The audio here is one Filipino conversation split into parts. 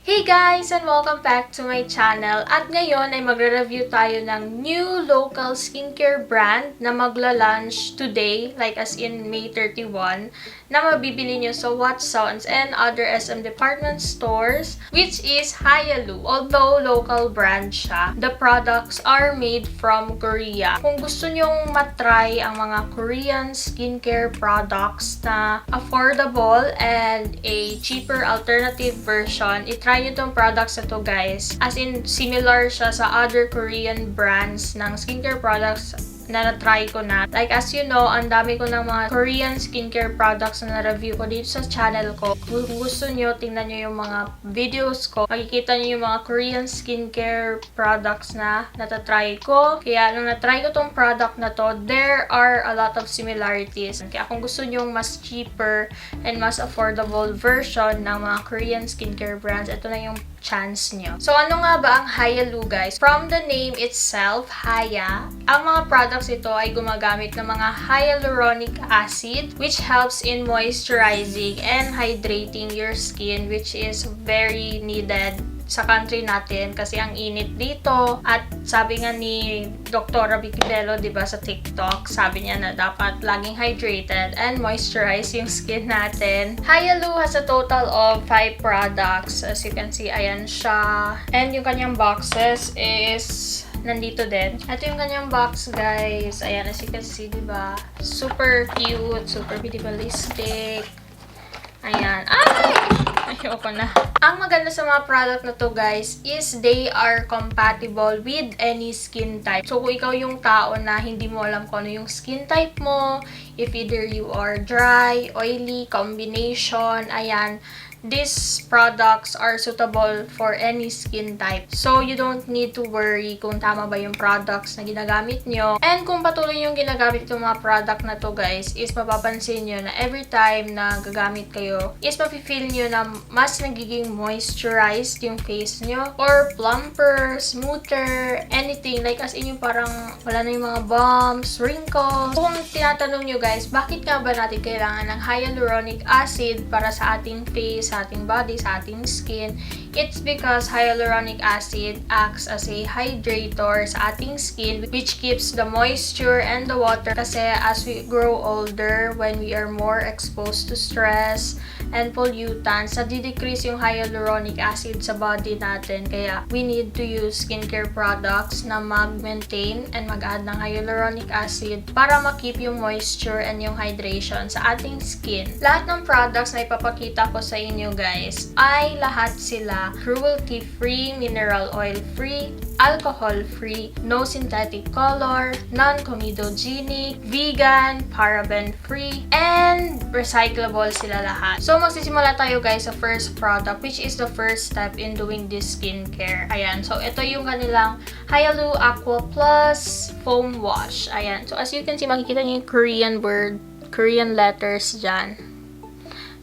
Hey guys! And welcome back to my channel. At ngayon ay magre-review tayo ng new local skincare brand na magla-launch today, like as in May 31, na mabibili nyo sa Watsons and other SM department stores, which is Hyaloo. Although local brand siya, the products are made from Korea. Kung gusto nyong matry ang mga Korean skincare products na affordable and a cheaper alternative version, try nyo tong products na to guys. As in, similar siya sa other Korean brands ng skincare products na na-try ko na. Like as you know, ang dami ko ng mga Korean skincare products na na-review ko dito sa channel ko. Kung gusto nyo, tingnan nyo yung mga videos ko. Makikita nyo yung mga Korean skincare products na natatry ko. Kaya nung na-try ko tong product na to, there are a lot of similarities. Kaya kung gusto nyo mas cheaper and mas affordable version ng mga Korean skincare brands, ito na yung chance nyo. So, ano nga ba ang Hyaloo, guys? From the name itself, Hya, ang mga products ito ay gumagamit ng mga hyaluronic acid, which helps in moisturizing and hydrating your skin, which is very needed sa country natin kasi ang init dito. At sabi nga ni Dr. Kbeauty, diba, sa TikTok, sabi niya na dapat laging hydrated and moisturize yung skin natin. Hyaloo has a total of 5 products. As you can see, ayan siya. And yung kanyang boxes is nandito din. Ito yung kanyang box, guys. Ayan, as you can see, diba? Super cute, super minimalistic. Ayan. Ay! Ayoko na. Ang maganda sa mga product na to, guys, is they are compatible with any skin type. So, kung ikaw yung tao na hindi mo alam kung ano yung skin type mo, if either you are dry, oily, combination, ayan, these products are suitable for any skin type. So, you don't need to worry kung tama ba yung products na ginagamit nyo. And kung patuloy yung ginagamit yung mga product na to, guys, is mapapansin nyo na every time na gagamit kayo, is mapifeel nyo na mas nagiging moisturized yung face nyo, or plumper, smoother, anything. Like as in yung parang wala na yung mga bumps, wrinkles. Kung tinatanong nyo, guys, bakit nga ba natin kailangan ng hyaluronic acid para sa ating face, sa ating body, sa ating skin? It's because hyaluronic acid acts as a hydrator sa ating skin, which keeps the moisture and the water. Kasi as we grow older, when we are more exposed to stress and pollutants, nadi-decrease yung hyaluronic acid sa body natin. Kaya we need to use skincare products na mag-maintain and mag-add ng hyaluronic acid para ma-keep yung moisture and yung hydration sa ating skin. Lahat ng products na ipapakita ko sa inyo, guys, ay lahat sila cruelty-free, mineral oil-free, alcohol-free, no synthetic color, non-comedogenic, vegan, paraben-free, and recyclable sila lahat. So, magsisimula tayo, guys, sa first product, which is the first step in doing this skincare. Ayan. So, ito yung kanilang Hyaloo Aqua Plus Foam Wash. Ayan. So, as you can see, makikita niyo yung Korean word, Korean letters dyan.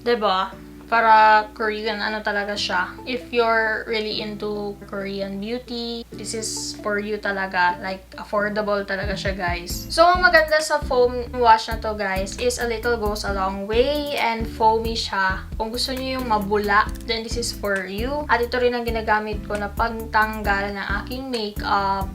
Diba? Para Korean, ano talaga siya. If you're really into Korean beauty, this is for you talaga. Like, affordable talaga siya, guys. So, ang maganda sa foam wash na to, guys, is a little goes a long way and foamy siya. Kung gusto niyo yung mabula, then this is for you. At ito rin ang ginagamit ko na pagtanggal ng aking makeup,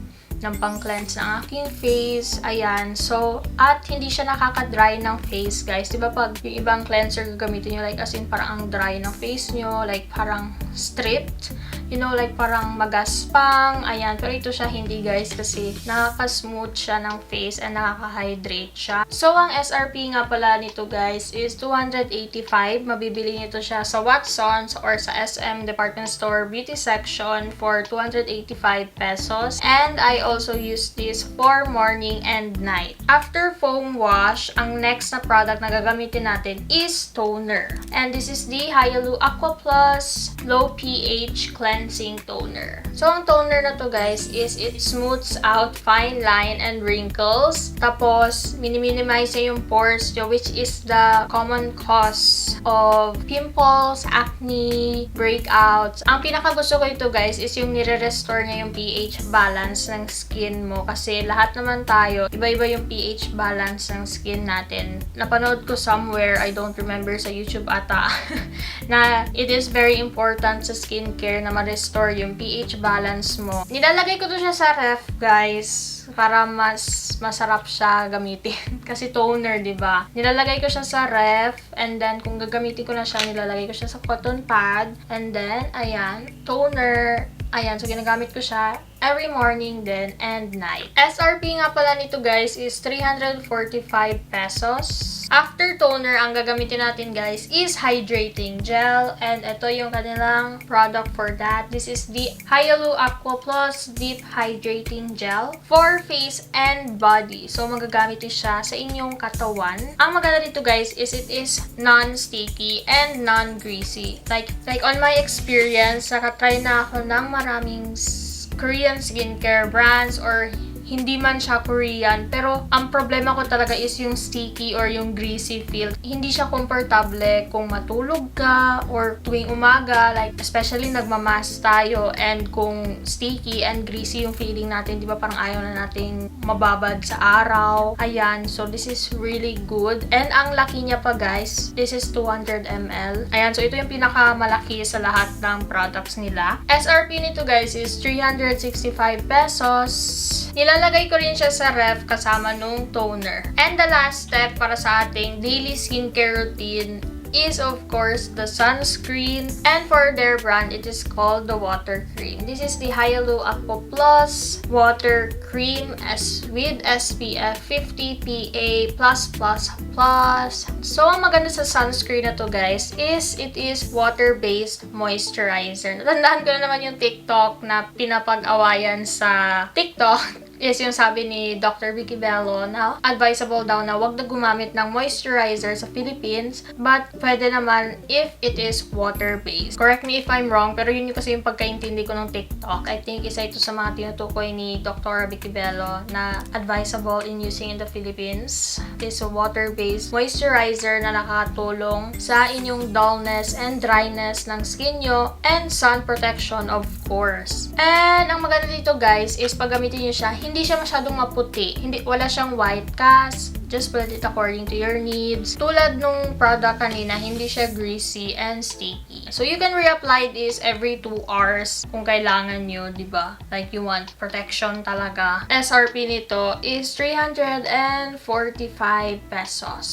ng pang-cleanse ng aking face. Ayan. So, at hindi siya nakaka-dry ng face, guys. Diba pag yung ibang cleanser gagamitin nyo, like as in parang ang dry ng face nyo, like parang stripped, you know, like parang magaspang. Ayan. Pero ito siya hindi, guys, kasi nakaka-smooth siya ng face and nakaka-hydrate siya. So, ang SRP nga pala nito, guys, is 285. Mabibili nito siya sa Watsons or sa SM department store beauty section for 285 pesos. And I also use this for morning and night. After foam wash, ang next na product na gagamitin natin is toner. And this is the Hyaloo Aqua Plus Low pH Cleanse cleansing toner. So, ang toner na to guys is it smooths out fine line and wrinkles. Tapos, minimize niya yung pores nyo, which is the common cause of pimples, acne, breakouts. Ang pinakagusto ko ito guys is yung nire-restore niya yung pH balance ng skin mo. Kasi lahat naman tayo, iba-iba yung pH balance ng skin natin. Napanood ko somewhere, I don't remember, sa YouTube ata, na it is very important sa skincare na ma-restore yung pH balance mo. Nilalagay ko to siya sa ref, guys, para mas masarap siya gamitin. Kasi toner, di ba? Nilalagay ko siya sa ref, and then kung gagamitin ko na siya, nilalagay ko siya sa cotton pad, and then, ayan, toner. Ayan, so ginagamit ko siya every morning then and night. SRP nga pala nito guys is 345 pesos. After toner, ang gagamitin natin guys is hydrating gel, and ito yung kanilang product for that. This is the Hyaloo Aqua Plus Deep Hydrating Gel for face and body. So magagamit siya sa inyong katawan. Ang maganda dito guys is it is non-sticky and non-greasy. Like on my experience, nakatry na ako ng maraming Korean skincare brands or hindi man siya Korean, pero ang problema ko talaga is yung sticky or yung greasy feel. Hindi siya komportable kung matulog ka or tuwing umaga, like especially nagmamas tayo, and kung sticky and greasy yung feeling natin, di ba parang ayaw na nating mababad sa araw. Ayan, so this is really good. And ang laki niya pa guys, this is 200 ml. Ayan, so ito yung pinakamalaki sa lahat ng products nila. SRP nito guys is 365 pesos. Nilalagay ko rin siya sa ref kasama nung toner. And the last step para sa ating daily skincare routine is of course the sunscreen, and for their brand it is called the water cream. This is the Hyaloo Aqua Plus water cream with SPF 50 PA+++. So ang maganda sa sunscreen na to guys is it is water-based moisturizer. Natandaan ko na naman yung TikTok na pinapag-awayan sa TikTok is yung sabi ni Dr. Vicky Bello na advisable daw na wag na gumamit ng moisturizer sa Philippines, but pwede naman if it is water-based. Correct me if I'm wrong, pero yun yung kasi yung pagkaintindi ko ng TikTok. I think isa ito sa mga tinutukoy ni Dr. Vicky Bello na advisable in using in the Philippines is a water-based moisturizer na nakatulong sa inyong dullness and dryness ng skin nyo, and sun protection of course. And ang maganda dito guys is pag gamitin nyo siya, hindi siya masyadong maputi. Wala siyang white cast. Just blend it according to your needs. Tulad nung product kanina, hindi siya greasy and sticky. So you can reapply this every 2 hours kung kailangan nyo, di ba? Like you want protection talaga. SRP nito is 345 pesos.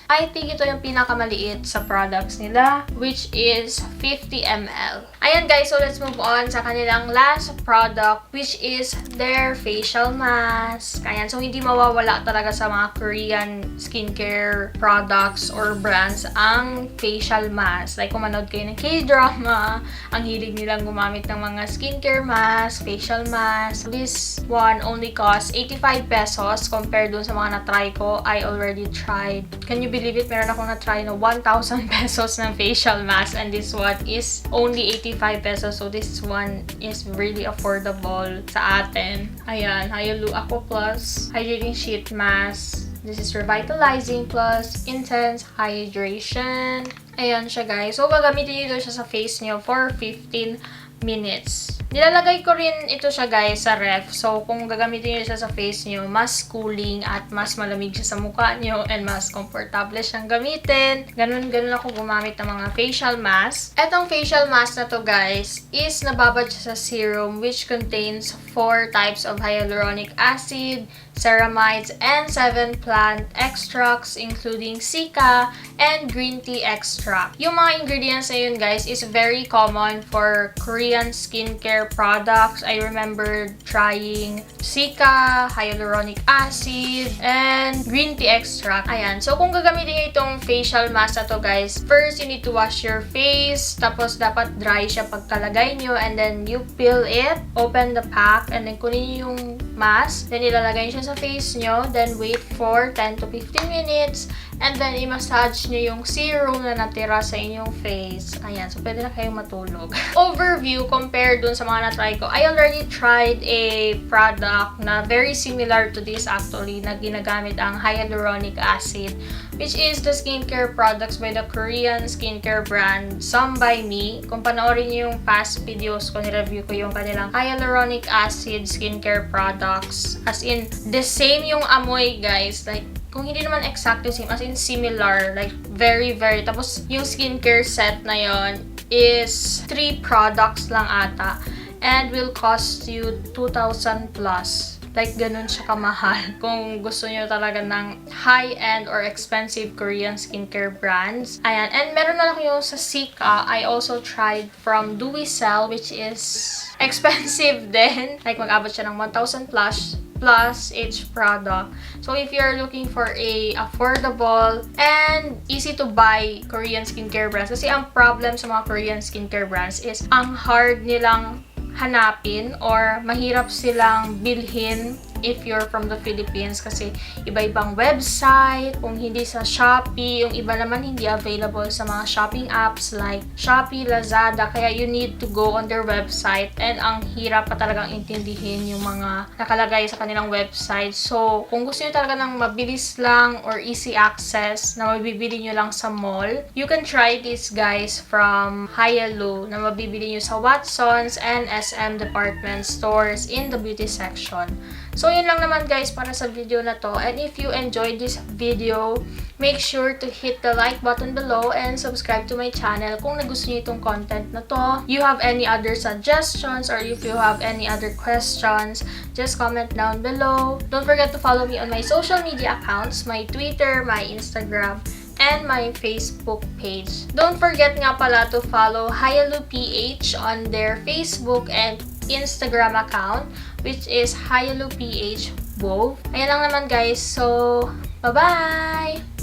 I think ito yung pinakamaliit sa products nila, which is 50 ml. Ayan guys, so let's move on sa kanilang last product, which is their facial mask. Ayan, so hindi mawawala talaga sa mga Korean skincare products or brands ang facial mask. Like kung manood kayo ng K-drama, ang hilig nilang gumamit ng mga skincare mask, facial mask. This one only costs 85 pesos compared dun sa mga na-try ko. I already tried. Can you believe it? Meron akong na-try na 1,000 pesos ng facial mask, and this one is only 85 pesos. So this one is really affordable sa atin. Ayan, Hyaloo Aqua Plus Hydrating Sheet Mask. This is revitalizing plus intense hydration. Ayan siya guys. So gagamitin nyo siya sa face nyo for 15 minutes. Nilalagay ko rin ito siya guys sa ref. So kung gagamitin nyo siya sa face nyo, mas cooling at mas malamig siya sa mukha nyo, and mas comfortable siyang gamitin. Ganun ako gumamit ng mga facial mask. Etong facial mask na to guys is nababad siya sa serum, which contains 4 types of hyaluronic acid, ceramides, and 7 plant extracts including cica and green tea extract. Yung mga ingredients na yun guys is very common for Korean skincare products. I remember trying cica, hyaluronic acid, and green tea extract. Ayan. So kung gagamitin nyo itong facial mask na to guys, first you need to wash your face, tapos dapat dry siya pagkalagay nyo, and then you peel it, open the pack, and then kunin nyo yung mask. Then, ilalagay siya sa face nyo. Then, wait for 10 to 15 minutes. And then, i-massage nyo yung serum na natira sa inyong face. Ayan. So, pwede na kayong matulog. Overview, compared dun sa mga na-try ko. I already tried a product na very similar to this actually, na ginagamit ang hyaluronic acid, which is the skincare products by the Korean skincare brand Some by Me. Kung panoorin niyo yung past videos ko, ni-review ko yung kanilang hyaluronic acid skincare products. As in, the same yung amoy, guys. Like, kung hindi naman exactly same, as in similar, like very, very. Tapos, yung skincare set na yon is 3 products lang ata. And will cost you 2,000 plus. Like, ganun siya kamahal. Kung gusto nyo talaga ng high-end or expensive Korean skincare brands. Ayan. And meron na lang yung sa Sika. I also tried from Duicel, which is expensive din. Like, mag-abot siya ng 1,000 plus each product. So, if you're looking for a affordable and easy to buy Korean skincare brands, kasi ang problem sa mga Korean skincare brands is ang hard nilang hanapin or mahirap silang bilhin if you're from the Philippines kasi iba-ibang website, kung hindi sa Shopee, yung iba naman hindi available sa mga shopping apps like Shopee, Lazada, kaya you need to go on their website and ang hirap pa talagang intindihin yung mga nakalagay sa kanilang website. So, kung gusto nyo talaga ng mabilis lang or easy access na mabibili nyo lang sa mall, you can try this, guys, from Hyaloo na mabibili nyo sa Watsons and SM department stores in the beauty section. So, yun lang naman, guys, para sa video na to. And if you enjoyed this video, make sure to hit the like button below and subscribe to my channel kung nagustuhan niyo itong content na to. You have any other suggestions or if you have any other questions, just comment down below. Don't forget to follow me on my social media accounts, my Twitter, my Instagram, and my Facebook page. Don't forget nga pala to follow Hyaloo PH on their Facebook and Instagram account, which is Hyaloo PH Wove. Ayan lang naman, guys. So, bye-bye!